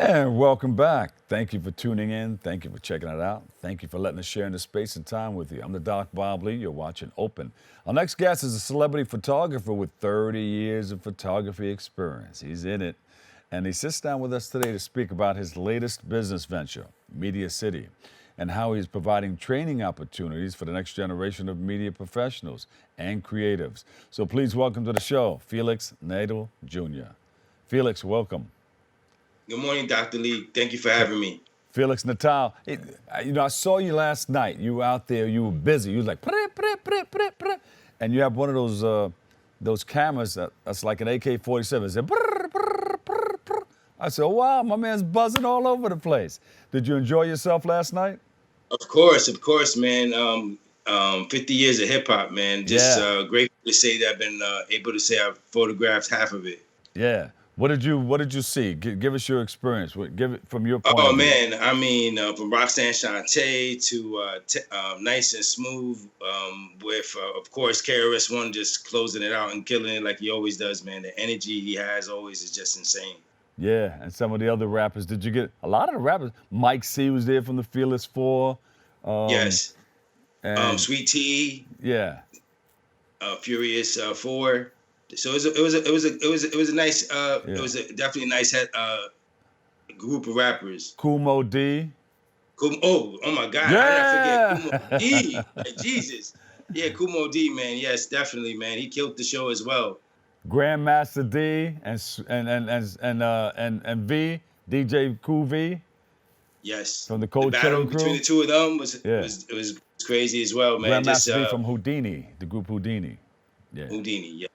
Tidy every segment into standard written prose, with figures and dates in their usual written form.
And welcome back. Thank you for tuning in. Thank you for checking it out. Thank you for letting us share in the space and time with you. I'm the Doc Bob Lee. You're watching Open. Our next guest is a celebrity photographer with 30 years of photography experience. He's in it. And he sits down with us today to speak about his latest business venture, Media City, and how he's providing training opportunities for the next generation of media professionals and creatives. So please welcome to the show, Felix Natal Jr. Felix, welcome. Good morning, Dr. Lee. Thank you for having me. Felix Natal, I saw you last night. You were out there, you were busy. You was like, "Prr, prr, prr, prr, prr," and you have one of those cameras that's like an AK-47. It said, "Prr, prr, prr, prr." I said, oh, wow, my man's buzzing all over the place. Did you enjoy yourself last night? Of course, man. 50 years of hip hop, man. Just grateful to say that I've been able to say I've photographed half of it. Yeah. What did you see? Give us your experience. Give it from your point Oh of view. man, I mean, from Roxanne Shante to Nice and Smooth, with of course KRS-One just closing it out and killing it like he always does, man. The energy he has always is just insane. Yeah, and some of the other rappers. Did you get a lot of the rappers? Mike C was there from the Fearless Four. Yes, And Sweet Tea, yeah, Furious Four. So it was a nice yeah. it was definitely a nice group of rappers. Kool Moe D. Oh my God! Yeah. I didn't forget Kumo D. Like, Jesus, yeah, Kumo D, man. Yes, definitely, man. He killed the show as well. Grandmaster D and V, DJ Cool V Yes, from the the Cold battle Chilling between Crew. the two of them was Yeah. was crazy as well, man. Just Grandmaster D from Houdini, the group Houdini. Yeah. Houdini, yeah.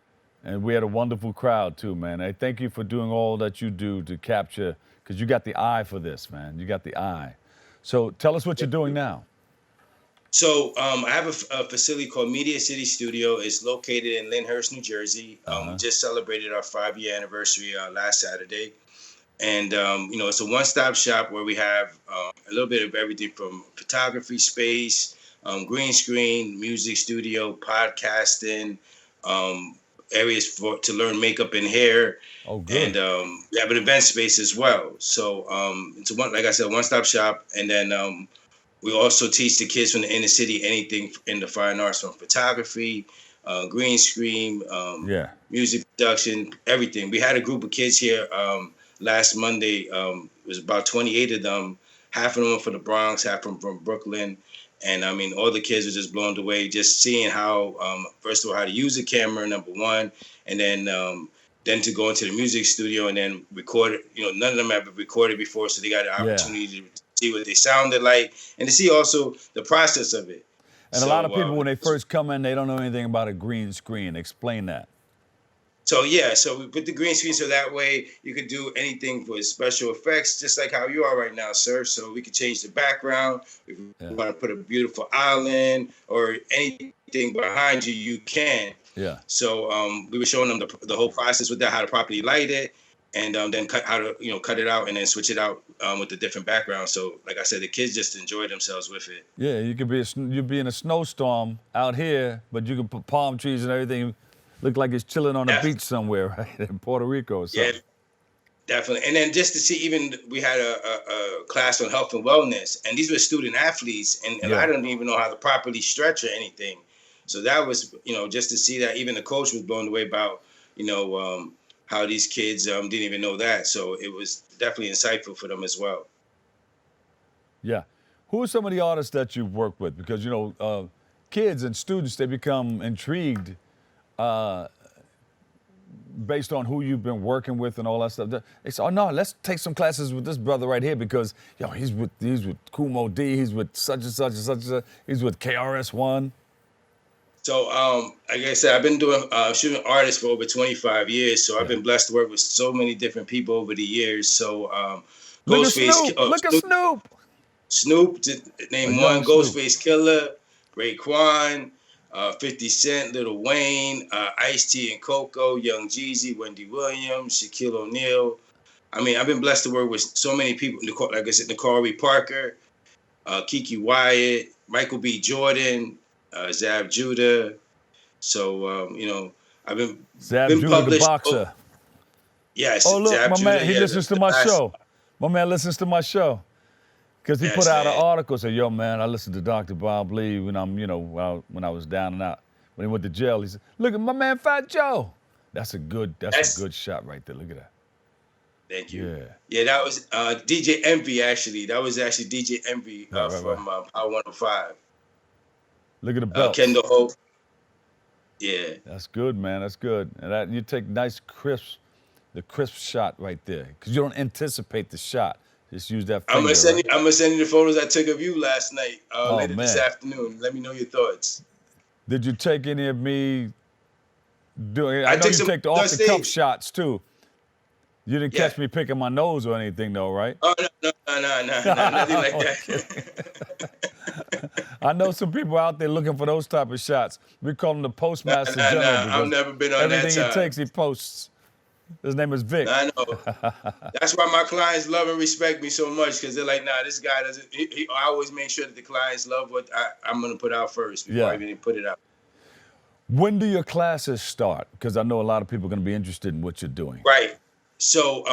And we had a wonderful crowd too, man. I thank you for doing all that you do to capture, because you got the eye for this, man. You got the eye. So tell us what you're doing now. So I have a facility called Media City Studio. It's located in Lyndhurst, New Jersey. We just celebrated our 5-year anniversary last Saturday. And, it's a one-stop shop where we have a little bit of everything from photography space, green screen, music studio, podcasting, areas to learn makeup and hair. Oh, good. And we have an event space as well. So it's like I said, one-stop shop. And then we also teach the kids from the inner city anything in the fine arts, from photography, green screen, music production, everything. We had a group of kids here last Monday. It was about 28 of them. Half of them were from the Bronx, half from Brooklyn. And I mean, all the kids were just blown away, just seeing how, first of all, how to use a camera, number one, and then to go into the music studio and then record it. None of them have recorded before, so they got an opportunity to see what they sounded like and to see also the process of it. And a lot of people, when they first come in, they don't know anything about a green screen. Explain that. So we put the green screen so that way you could do anything for special effects, just like how you are right now, sir. So we could change the background. If you want to put a beautiful island or anything behind you, you can. Yeah. So we were showing them the whole process with that, how to properly light it, and then how to cut it out and then switch it out with the different backgrounds. So like I said, the kids just enjoy themselves with it. Yeah, you'd be in a snowstorm out here, but you can put palm trees and everything. Look like it's chilling on a beach somewhere, right, in Puerto Rico or something. Yeah, definitely. And then just to see, even we had a class on health and wellness, and these were student athletes, and I don't even know how to properly stretch or anything. So that was, just to see that, even the coach was blown away about, how these kids didn't even know that. So it was definitely insightful for them as well. Yeah. Who are some of the artists that you've worked with? Because, kids and students, they become intrigued based on who you've been working with and all that stuff. They say, oh no, let's take some classes with this brother right here because he's with Kool Moe D, he's with such and such and such and such, he's with KRS-One. So like I said, I've been doing shooting artists for over 25 years. So I've been blessed to work with so many different people over the years. So Ghostface, look at Snoop. Snoop, to name one. Ghostface Killer, Raekwon, 50 Cent, Lil Wayne, Ice-T and Coco, Young Jeezy, Wendy Williams, Shaquille O'Neal. I mean, I've been blessed to work with so many people. Like I said, Nicole Parker, Kiki Wyatt, Michael B. Jordan, Zab Judah. So, I've been Zab Judah, the boxer. Yes. Oh, look, Zab my Judah, man, he listens to my show. My man listens to my show. Because he put Yes, out an man. article, said, yo, man, I listened to Dr. Bob Lee when I'm, when I was down and out. When he went to jail, he said, look at my man Fat Joe. That's a good That's shot right there. Look at that. Thank you. Yeah. Yeah, that was DJ Envy actually. That was actually DJ Envy Right. from Power 105. Look at the belts. Kendall Hope. Yeah. That's good, man. That's good. And that you take the crisp shot right there. Because you don't anticipate the shot. Just use that I'm finger, gonna send right? you. I'm gonna send you the photos I took of you last night, Oh, later this man. afternoon. Let me know your thoughts. Did you take any of me doing? I know took you some take the off the cuff stage. shots too. You didn't Yeah. catch me picking my nose or anything, though, right? Oh no, nothing like that. I know some people out there looking for those type of shots. We call him the Postmaster General I've because never been on that everything he time. takes, he posts. His name is Vic. I know. That's why my clients love and respect me so much because they're like, nah, this guy doesn't. I always make sure that the clients love what I'm gonna put out first before I even put it out. When do your classes start? Because I know a lot of people are going to be interested in what you're doing. Right. So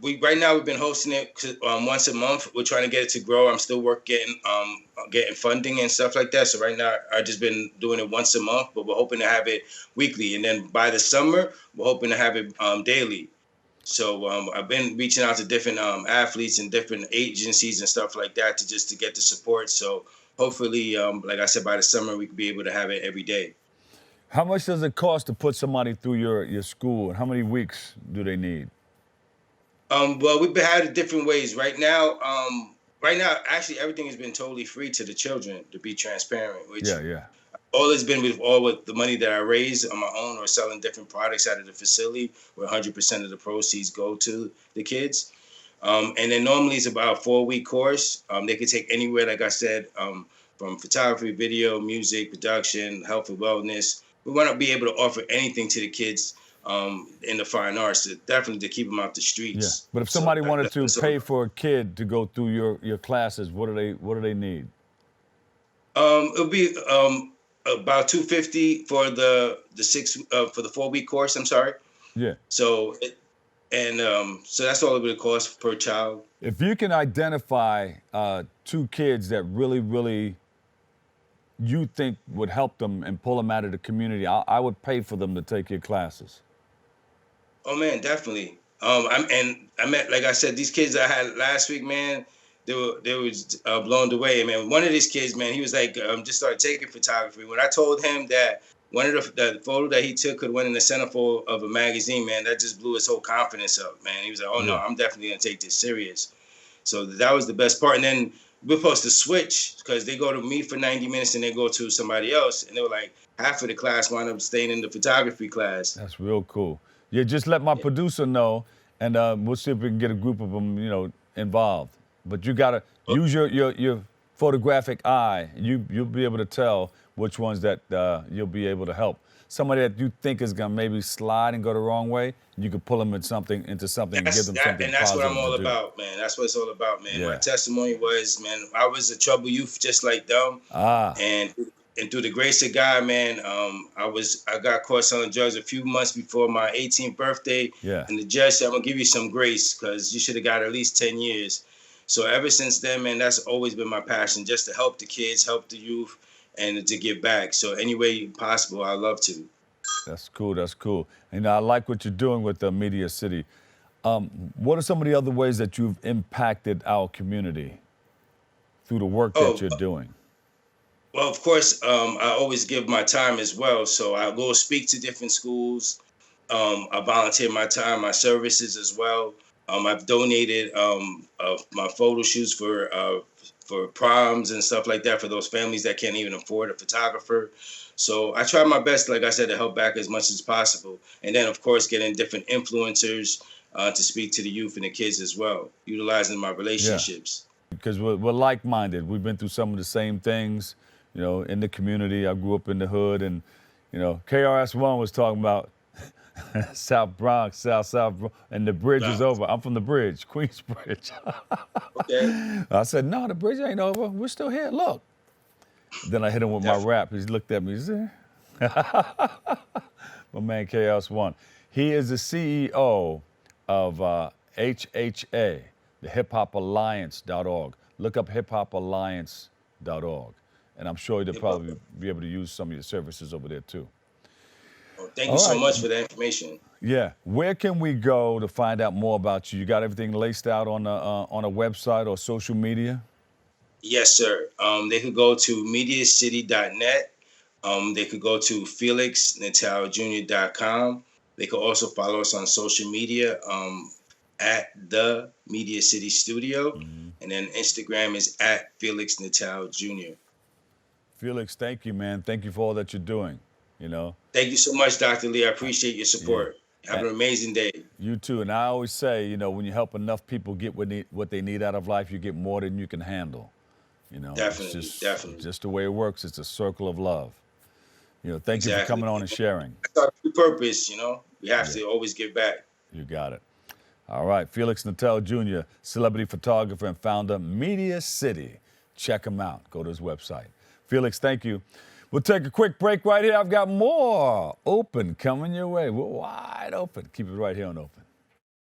right now we've been hosting it once a month. We're trying to get it to grow. I'm still getting funding and stuff like that. So right now I've just been doing it once a month, but we're hoping to have it weekly. And then by the summer, we're hoping to have it daily. So I've been reaching out to different athletes and different agencies and stuff like that to get the support. So hopefully, like I said, by the summer we could be able to have it every day. How much does it cost to put somebody through your school, and how many weeks do they need? Well, we've had it different ways. Right now, actually, everything has been totally free to the children. To be transparent, which all has been with the money that I raise on my own or selling different products out of the facility, where 100% of the proceeds go to the kids. And then normally it's about a 4-week course. They can take anywhere, like I said, from photography, video, music, production, health and wellness. We want to be able to offer anything to the kids in the fine arts, definitely to keep them out the streets. Yeah. But if somebody wanted to pay for a kid to go through your classes, what do they need? It'll be about $250 for the 4-week course. I'm sorry. Yeah. So that's all it would cost per child. If you can identify 2 kids that really you think would help them and pull them out of the community, I would pay for them to take your classes. Oh man, definitely. I met, like I said, these kids I had last week, man. They were blown away, man. One of these kids, man, he was like, just started taking photography. When I told him that one of the photo that he took could win in the centerfold of a magazine, man, that just blew his whole confidence up, man. He was like, oh no, I'm definitely gonna take this serious. So that was the best part. And then we're supposed to switch because they go to me for 90 minutes and they go to somebody else. And they were like, half of the class wound up staying in the photography class. That's real cool. Yeah, just let my producer know, and we'll see if we can get a group of them, involved. But you gotta use your photographic eye. You'll be able to tell which ones that you'll be able to help. Somebody that you think is gonna maybe slide and go the wrong way, you can pull them into something and give them something positive. And that's what I'm all about, man. That's what it's all about, man. Yeah. My testimony was, man, I was a troubled youth just like them. And through the grace of God, man, I got caught selling drugs a few months before my 18th birthday. Yeah. And the judge said, I'm gonna give you some grace because you should have got at least 10 years. So ever since then, man, that's always been my passion, just to help the kids, help the youth, and to give back. So any way possible, I love to. That's cool. That's cool. And I like what you're doing with the Media City. What are some of the other ways that you've impacted our community through the work that you're doing? Well, of course, I always give my time as well. So I go speak to different schools. I volunteer my time, my services as well. I've donated my photo shoots for proms and stuff like that for those families that can't even afford a photographer. So I try my best, like I said, to help back as much as possible. And then, of course, getting different influencers to speak to the youth and the kids as well, utilizing my relationships. Yeah. Because we're like-minded. We've been through some of the same things, in the community. I grew up in the hood, and, KRS-One was talking about South Bronx, South Bronx, and the bridge is over. I'm from the bridge, Queens Bridge. Okay. I said, no, the bridge ain't over. We're still here. Look. Then I hit him with my rap. He looked at me. He said, my man KRS-One. He is the CEO of HHA, the hiphopalliance.org. Look up hiphopalliance.org. And I'm sure they'll probably be able to use some of your services over there too. Well, thank you All so right. much for that information. Yeah. Where can we go to find out more about you? You got everything laced out on a website or social media? Yes, sir. They could go to mediacity.net. They could go to felixnataljr.com. They could also follow us on social media at the Media City Studio. Mm-hmm. And then Instagram is at Felix Natal Jr. Felix, thank you, man. Thank you for all that you're doing. You know, Thank you so much, Dr. Lee. I appreciate your yeah. support. Have an amazing day. You too. And I always say, you know, when you help enough people get what they need out of life, you get more than you can handle. You know, Definitely, it's definitely. just the way it works. It's a circle of love. You know, thank you for Exactly. coming on and sharing. That's our true purpose, We have to always give back. You got it. All right. Felix Natal Jr., celebrity photographer and founder, Media City. Check him out. Go to his website. Felix, thank you. We'll take a quick break right here. I've got more Open coming your way. We're wide open. Keep it right here on Open.